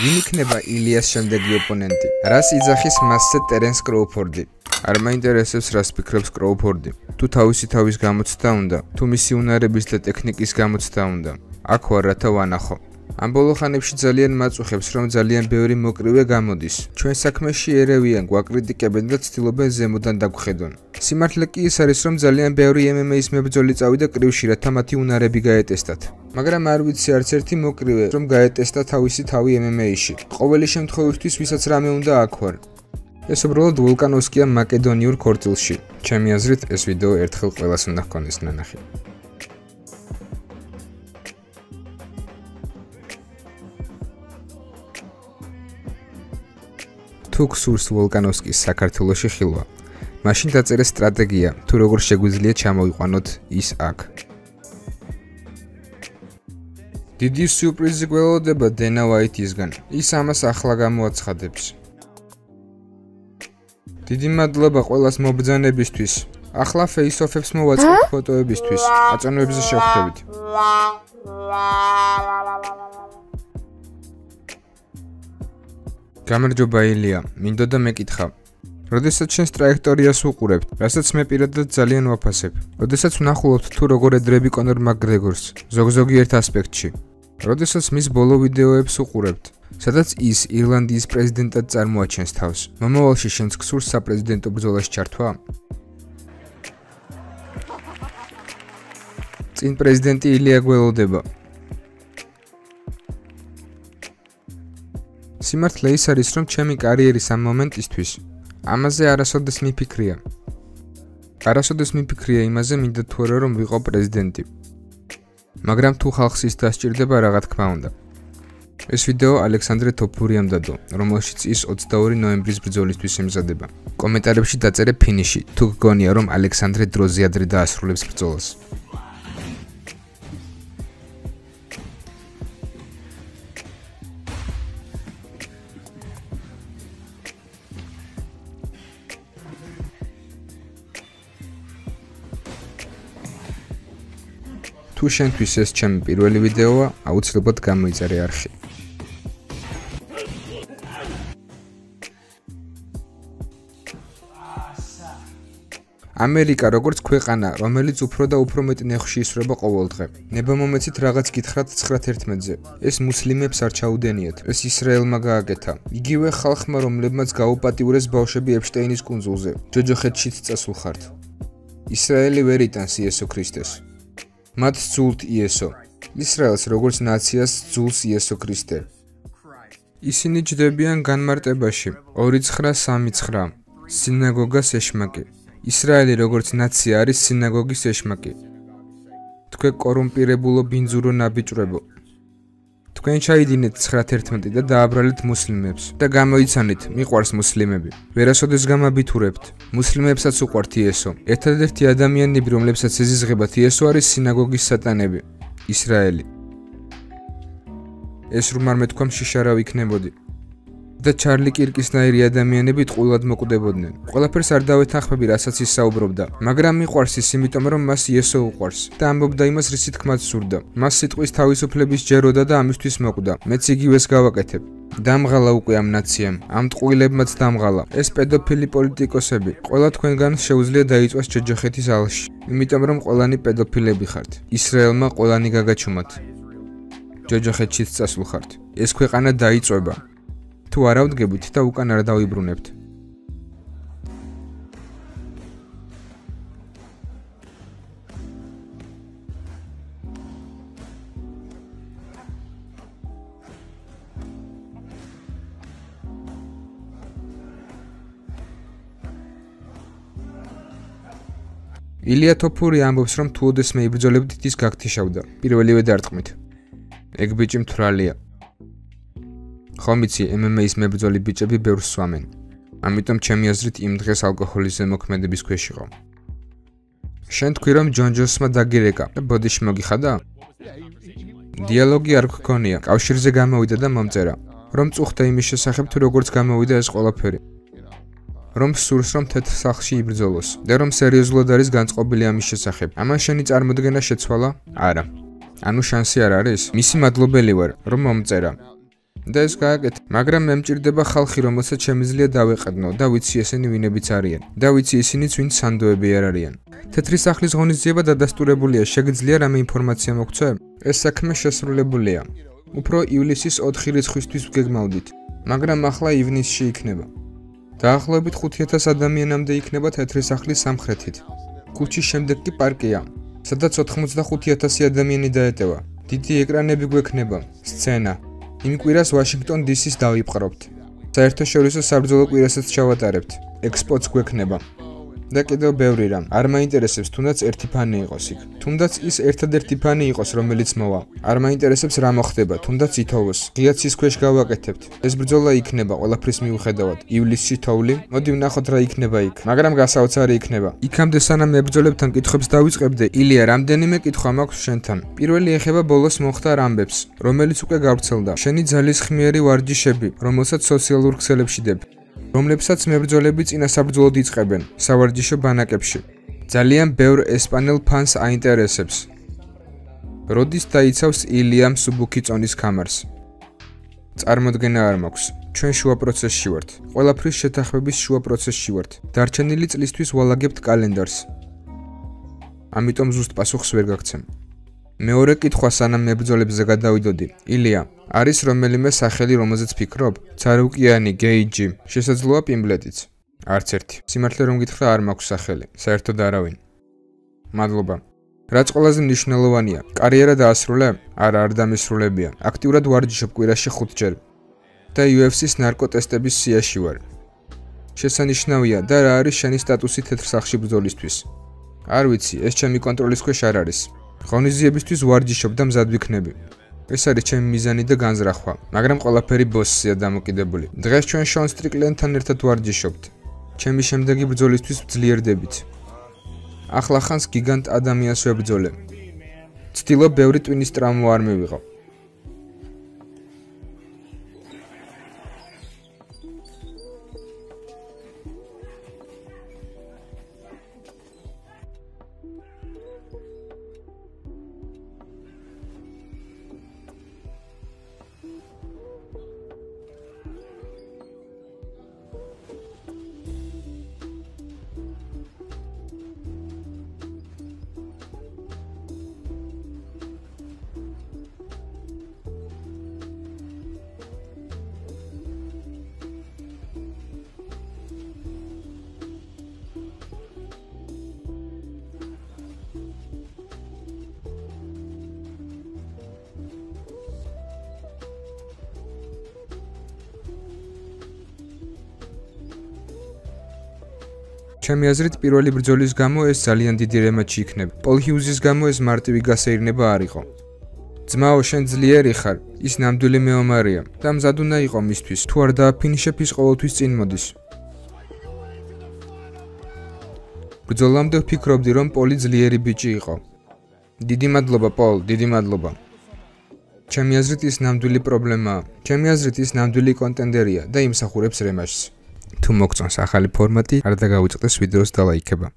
ვინ იქნება ილიას შემდეგი ოპონენტი? რას იძახის მასზე ტერენს კროუფორდი? არ მაინტერესებს რას ფიქრობს კროუფორდი. თუ თავისი თავის გამოცდა უნდა, თუ მისი უნარების და ტექნიკის გამოცდა უნდა. აქ ვარ რათა ვანახო. ამ ბოლო ხანებში ძალიან მაწუხებს, რომ ძალიან ბევრი მოკრივე გამოდის. ჩვენ საქმეში ერევიან, გვაკრიტიკებენ და ცდილობენ ზემოდან დაგვხედონ. სიმართლე კი ის არის, რომ ძალიან ბევრი MMA-ის მებრძოლი წავიდა კრივში, რათა მათი უნარები გაეტესტათ. მაგრამ არ ვიცი არც ერთი მოკრივე, რომ გაეტესტა თავისი თავი MMA-ში. ყოველი შემთხვევისთვის, ვისაც რამე უნდა აქ ვარ. ეს უბრალოდ ვულკანოვსკია მაკედონიურ ქორწილში. ჩემი აზრით, ეს ვიდეო ერთხელ ყველას უნდა ჰქონდეს ნანახი. თუ გსურს ვულკანოვსკის საქართველოში ხილვა, მაშინ დაწერე სტრატეგია, თუ როგორ შეგვიძლია ჩამოიყვანოთ ის აქ. დიდი სიურპრიზი გველოდება დენა ვაიტისგან. ის ამას ახლა გამოაცხადებს. დიდი მადლობა ყველას მობრძანებისთვის. ახლა face-off-ებს მოვაწყობთ ფოტოებისთვის. აწარმოებზე შევხვდებით. გამარჯობა ილია, მინდოდა მეკითხა. როდესაც შენს ტრაექტორიას უყურებთ, რასაც მე პირადად ძალიან ვაფასებ. როდესაც ვნახულობთ თუ როგორ ეძრები კონორ მაკგრეგორს, ზოგ-ზოგიერთ ასპექტში. როდესაც მის ბოლო ვიდეოებს უყურებთ, სადაც ის ირლანდიის პრეზიდენტად წარმოაჩენს თავს. მომავალში შენს გსურს საპრეზიდენტო ბრძოლაში ჩართვა? წინ პრეზიდენტი ილია გველოდება. სიმართლე ის არის, რომ ჩემი კარიერის ამ მომენტისთვის ამაზე არასოდეს მიფიქრია. არასოდეს მიფიქრია იმაზე, მინდა თუ არა რომ ვიყო პრეზიდენტი. მაგრამ თუ ხალხს ის დასჭირდება, რა თქმა უნდა. ეს ვიდეო ალექსანდრე თოფურიამ დადო, რომელშიც ის 22 ნოემბრის ბრძოლისთვის ემზადება. კომენტარებში დაწერე ფინიში, თუ გგონია რომ ალექსანდრე დროზე ადრე დაასრულებს ბრძოლას. თუ შენთვის ეს ჩემი პირველი ვიდეოა, აუცილებლად გამოიწერე არხი. ამერიკა როგორც ქვეყანა, რომელიც უფრო და უფრო მეტ ნეხში ისვრება ყოველდღე. ნება მომეცით რაღაც გითხრათ 9:11-ზე. ეს მუსლიმებს არ ჩაუდენიათ. ეს ისრაელმა გააკეთა. იგივე ხალხმა, რომლებმაც გაუპატიურეს ბავშვები ეპშტეინის კუნძულზე. ჯოჯოხეთშიც წასულხართ. ისრაელი ვერ იტანს იესო ქრისტეს. მათ სძულთ იესო. ისრაელს როგორც ნაციას სძულს იესო ქრისტე. ისინი ჯდებიან განმარტებაში 2:9-3:9. სინაგოგას ეშმაკი. ისრაელი როგორც ნაცია არის სინაგოგის ეშმაკი. თქვენ კორუმპირებულო ბინძურო ნაბიჭრებო. თქვენ ჩაიდინეთ 9:11 და დააბრალეთ მუსლიმებს და გამოიცანით, მიყვარს მუსლიმები. ვერასოდეს გამაბითურებთ. მუსლიმებსაც უყვართ იესო. ერთადერთი ადამიანები, რომლებსაც ეზიზღებათ იესო არის სინაგოგის სატანები, ისრაელი. ეს რომ არ მეთქვამში შარავ იქნებოდი. და ჩარლი კირკისნაირი ადამიანები ტყუილად მოკვდებოდნენ. ყველაფერს არ დავეთანხმები, რასაც ის საუბრობდა, მაგრამ მიყვარს ის იმიტომ, რომ მას იესო უყვარს და ამბობდა იმას, რის თქმაც სურდა. მას სიტყვის თავისუფლების ჯეროდა და ამისთვის მოკვდა. მეც იგივეს გავაკეთებ. დამღალა უკვე ამ ნაციამ, ამ ტყუილებმაც დამღალა. ეს პედოფილი პოლიტიკოსები, ყველა თქვენგან შეუძლია დაიწვას ჯოჯოხეთის ალში, იმიტომ რომ ყველანი პედოფილები ხართ. ისრაელმა ყველანი გაგაჩუმათ. ჯოჯოხეთშიც წასულხართ. ეს ქვეყანა დაიწვება. თუ არ ავდგებით და უკან არ დავიბრუნებთ. ილია თოფური ამბობს, რომ თუ ოდესმე იბრძოლებდით, ის გაგთიშავდა. პირველივე დარტყმით. ეგ ბიჭი მთვრალია. ხომ იცი, MMA-ის მებრძოლი ბიჭები ბევრს სვამენ. ამიტომ ჩემი აზრით იმ დღეს ალკოჰოლის ზემოქმედების ქვეშ იყო. შენ თქვი რომ ჯონ ჯონსმა დაგირეკა და ბოდიში მოგიხადა? დიალოგი არ გქონია, კავშირზე გამოვიდა და მომწერა, რომ წუხდა იმის შესახებ თუ როგორც გამოვიდა ეს ყველაფერი. რომ სურს რომ თეთრ სახლში იბრძოლოს და რომ სერიოზულად არის განწყობილი ამის შესახებ. ამან შენი წარმოდგენა შეცვალა? არა. ანუ შანსი არ არის? მისი მადლობელი ვარ, რომ მომწერა. და ეს გააკეთა, მაგრამ მე მჭირდება ხალხი, რომელსაც შემიძლია დავეყრდნო და ვიცი ესენი ვინებიც არიან და ვიცი ისინიც ვინც სანდოები არ არიან. თეთრი სახლის ღონისძიება დადასტურებულია, შეგიძლია რამე ინფორმაცია მოგცე? ეს საქმე შესრულებულია. უფრო ივლისის 4 რიცხვისთვის ვგეგმავდით, მაგრამ ახლა ივნისში იქნება. დაახლოებით 5000 ადამიანამდე იქნება თეთრი სახლის სამხრეთით. ქუჩის შემდეგ კი პარკია, სადაც 85000 ადამიანი დაეტევა. დიდი ეკრანები გვექნება, სცენა. იმ კვირას ვაშინგტონ დის-ის დავიპყრობთ. საერთაშორისო საბრძოლო კვირასაც ჩავატარებთ. ექსპოც გვექნება. და კიდევ ბევრი რამ. არ მაინტერესებს თუნდაც ერთი ფანი იყოს იქ. თუნდაც ის ერთადერთი ფანი იყოს, რომელიც მოვა. არ მაინტერესებს რა მოხდება, თუნდაც ითოვოს. ღია ცის ქვეშ გავაკეთებთ. ეს ბრძოლა იქნება ყველაფრის მიუხედავად. ივლისში თოვლი, მოდი ვნახოთ რა იქნება იქ. მაგრამ გასაოცარი იქნება. იქამდე სანამ მებრძოლებთან კითხვებს დავიწყებდე, ილია, რამდენიმე კითხვა მაქვს შენთან. პირველი ეხება ბოლოს მომხდარ ამბებს, რომელიც უკვე გავრცელდა. შენი ძალისხმიერი ვარჯიშები, რომელსაც სოციალურ ქსელებში დებ. რომლებსაც მებრძოლები წინასაბრძოლოდ იწყებენ სავარჯიშო ბანაკებში. ძალიან ბევრ ესპანელ ფანს აინტერესებს. როდის დაიცავს ილიამ სუბუქიწონის ქამარს? წარმოდგენა არ მაქვს. ჩვენ შუა პროცესში ვართ. ყველაფრის შეთანხმების შუა პროცესში ვართ. დარჩენილი წლისთვის ვალაგებთ კალენდარს. ამიტომ ზუსტ პასუხს ვერ გაგცემ. მეორე კითხვა სანამ მებრძოლებზე გადავიდოდი. ილია, არის რომელიმე სახელი, რომელზეც ფიქრობ? ცარუკიანი, გეიჯი, შესაძლოა პიმბლეტიც? არც ერთი. სიმართლე რომ გითხრა, არ მაქვს სახელი, საერთოდ არავინ. მადლობა. რაც ყველაზე მნიშვნელოვანია, კარიერა დაასრულე? არა, არ დამისრულებია. აქტიურად ვარჯიშობ კვირაში 5-ჯერ. და UFC-ს ნარკოტესტების სიაში ვარ. შესანიშნავია და რა არის შენი სტატუსი თეთრ სახში ბრძოლისთვის? არ ვიცი, ეს ჩემი კონტროლის ქვეშ არ არის. ღონისძიებისთვის ვარჯიშობ და მზად ვიქნები. ეს არის ჩემი მიზანი და განზრახვა, მაგრამ ყველაფერი ბოსზეა დამოკიდებული. დღეს ჩვენ შონ სტრიკლენდთან ერთად ვარჯიშობთ. ჩემი შემდეგი ბრძოლისთვის ვძლიერდებით. ახლა ხანს გიგანტ ადამიანს ვებრძოლე. ცდილობ ბევრი ტვინის ტრავმა არ მივიღო. ჩემი აზრით პირველი ბრძოლის გამო ეს ძალიან დიდი რემატჩი იქნება. პოლ ჰიუზის გამო ეს მარტივი გასეირნება არ იყო. ძმაო, შენ ძლიერი ხარ, ის ნამდვილი მეომარია და მზად უნდა იყო მისთვის. თუ არ დააფინიშებ, ის ყოველთვის წინ მოდის. ბრძოლამდე ვფიქრობდი, რომ პოლი ძლიერი ბიჭი იყო. დიდი მადლობა, პოლ, დიდი მადლობა. ჩემი აზრით ის ნამდვილი პრობლემაა. ჩემი აზრით ის ნამდვილი კონტენდერია და იმსახურებს რემატჩს. თუ მოგწონს ახალი ფორმატი, არ დაგავიწყდეს ვიდეოს და ლაიქება.